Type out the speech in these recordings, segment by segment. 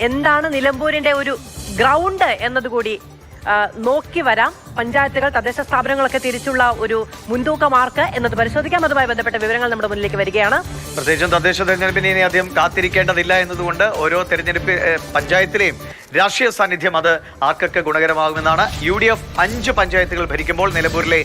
എന്താണ് നിലമ്പൂരിന്റെ ഒരു ഗ്രൗണ്ട് എന്നതുകൂടി നോക്കി വരാം. പഞ്ചായത്തുകൾ, തദ്ദേശ സ്ഥാപനങ്ങളൊക്കെ തിരിച്ചുള്ള ഒരു മുൻതൂക്ക മാർക്ക് എന്നത് പരിശോധിക്കാം. അതുമായി ബന്ധപ്പെട്ട വിവരങ്ങൾ നമ്മുടെ മുന്നിലേക്ക് വരികയാണ്. പ്രത്യേകിച്ചും തദ്ദേശ തെരഞ്ഞെടുപ്പിനെ ഇനി അധികം കാത്തിരിക്കേണ്ടതില്ല എന്നതുകൊണ്ട് ഓരോ തെരഞ്ഞെടുപ്പ് പഞ്ചായത്തിലെയും രാഷ്ട്രീയ സാന്നിധ്യം അത് ആർക്കൊക്കെ ഗുണകരമാകുമെന്നാണ്. UDF 5 പഞ്ചായത്തുകൾ ഭരിക്കുമ്പോൾ നിലമ്പൂരിലെ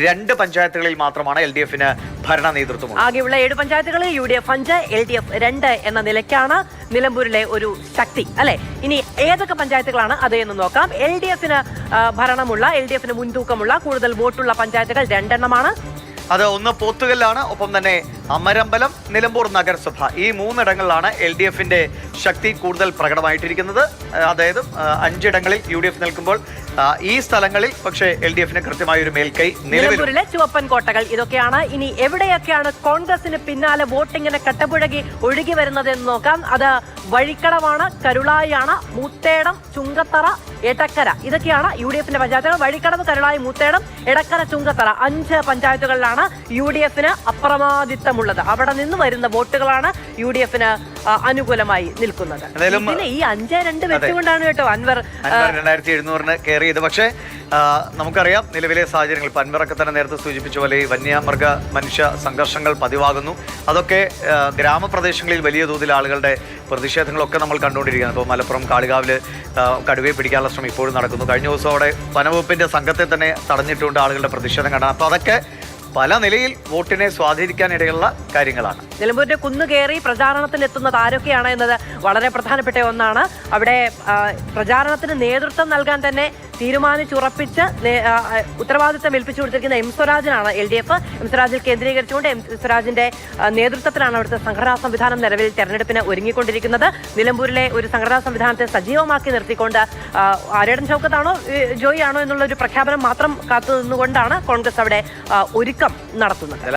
2 പഞ്ചായത്തുകളിൽ മാത്രമാണ് LDF-ന് ഭരണ നേതൃത്വം. ആകെയുള്ള 7 പഞ്ചായത്തുകളിൽ UDF 5, LDF 2 എന്ന നിലയ്ക്കാണ് നിലമ്പൂരിലെ ഒരു ശക്തി, അല്ലെ? ഇനി ഏതൊക്കെ പഞ്ചായത്തുകളാണ് അത് എന്ന് നോക്കാം. LDF-ന് ഭരണമുള്ള, LDF-ന് മുൻതൂക്കമുള്ള, കൂടുതൽ വോട്ടുള്ള പഞ്ചായത്തുകൾ 2 എണ്ണമാണ്. അത് ഒന്ന് പോത്തുകല്ലാണ്, ഒപ്പം തന്നെ അമരമ്പലം, നിലമ്പൂർ നഗരസഭ. ഈ 3 ഇടങ്ങളിലാണ് LDF-ന്റെ ശക്തി കൂടുതൽ പ്രകടമായിട്ടിരിക്കുന്നത്. അതായത് 5 ഇടങ്ങളിൽ UDF നിൽക്കുമ്പോൾ ഈ സ്ഥലങ്ങളിൽ പക്ഷേ LDF-ന് കൃത്യമായ ഒരു മേൽക്കൈ. നിലമ്പൂരിലെ ചുവപ്പൻ കോട്ടകൾ ഇതൊക്കെയാണ്. ഇനി എവിടെയൊക്കെയാണ് കോൺഗ്രസിന് പിന്നാലെ വോട്ടിങ്ങനെ കട്ടപുഴകി ഒഴുകി വരുന്നത് എന്ന് നോക്കാം. അത് വഴിക്കടവാണ്, കരുളായിയാണ്, മൂത്തേടം, ചുങ്കത്തറ, എടക്കര. ഇതൊക്കെയാണ് UDF-ന്റെ പഞ്ചായത്തുകൾ. വഴിക്കടവ്, കരുളായി, മൂത്തേടം, എടക്കര, ചുങ്കത്തറ 5 പഞ്ചായത്തുകളിലാണ് UDF-ന് അപ്രമാദിത്വമുള്ളത്. അവിടെ നിന്ന് വരുന്ന വോട്ടുകളാണ് UDF-ന് അനുകൂലമായി നിൽക്കുന്നത്. ഈ 5-2 വെച്ചുകൊണ്ടാണ് കേട്ടോ അൻവർ 2700-ന് കയറിയത്. പക്ഷേ നമുക്കറിയാം നിലവിലെ സാഹചര്യങ്ങൾ. അൻവറൊക്കെ തന്നെ നേരത്തെ സൂചിപ്പിച്ച പോലെ വന്യമൃഗ മനുഷ്യ സംഘർഷങ്ങൾ പതിവാകുന്നു. അതൊക്കെ ഗ്രാമപ്രദേശങ്ങളിൽ വലിയ തോതിൽ ആളുകളുടെ പ്രതിഷേധങ്ങളൊക്കെ നമ്മൾ കണ്ടുകൊണ്ടിരിക്കുകയാണ്. ഇപ്പോൾ മലപ്പുറം കാളികാവിൽ കടുവയെ പിടിക്കാനുള്ള ശ്രമം ഇപ്പോഴും നടക്കുന്നു. കഴിഞ്ഞ ദിവസം അവിടെ വനവകുപ്പിന്റെ സംഘത്തെ തന്നെ തടഞ്ഞിട്ടുകൊണ്ട് ആളുകളുടെ പ്രതിഷേധം കണ്ടാണ്. അപ്പോൾ അതൊക്കെ പല നിലയിൽ വോട്ടിനെ സ്വാധീനിക്കാനിടയുള്ള കാര്യങ്ങളാണ്. നിലമ്പൂരിന്റെ കുന്നുകയറി പ്രചാരണത്തിന് എത്തുന്നത് ആരൊക്കെയാണ് എന്നത് വളരെ പ്രധാനപ്പെട്ട ഒന്നാണ്. അവിടെ പ്രചാരണത്തിന് നേതൃത്വം നൽകാൻ തന്നെ തീരുമാനിച്ചുറപ്പിച്ച് ഉത്തരവാദിത്തം ഏൽപ്പിച്ചു കൊടുത്തിരിക്കുന്ന എം സ്വരാജിനാണ് LDF. എം സ്വരാജിൽ കേന്ദ്രീകരിച്ചുകൊണ്ട് എം സ്വരാജിന്റെ നേതൃത്വത്തിലാണ് അവിടുത്തെ സംഘടനാ സംവിധാനം നിലവിൽ തെരഞ്ഞെടുപ്പിന് ഒരുങ്ങിക്കൊണ്ടിരിക്കുന്നത്. നിലമ്പൂരിലെ ഒരു സംഘടനാ സംവിധാനത്തെ സജീവമാക്കി നിർത്തിക്കൊണ്ട് ആര്യടൻ ഷൗക്കത്താണോ ജോയി ആണോ എന്നുള്ള ഒരു പ്രഖ്യാപനം മാത്രം കാത്തു നിന്നുകൊണ്ടാണ് കോൺഗ്രസ് അവിടെ ഒരുക്കം നടത്തുന്നത്.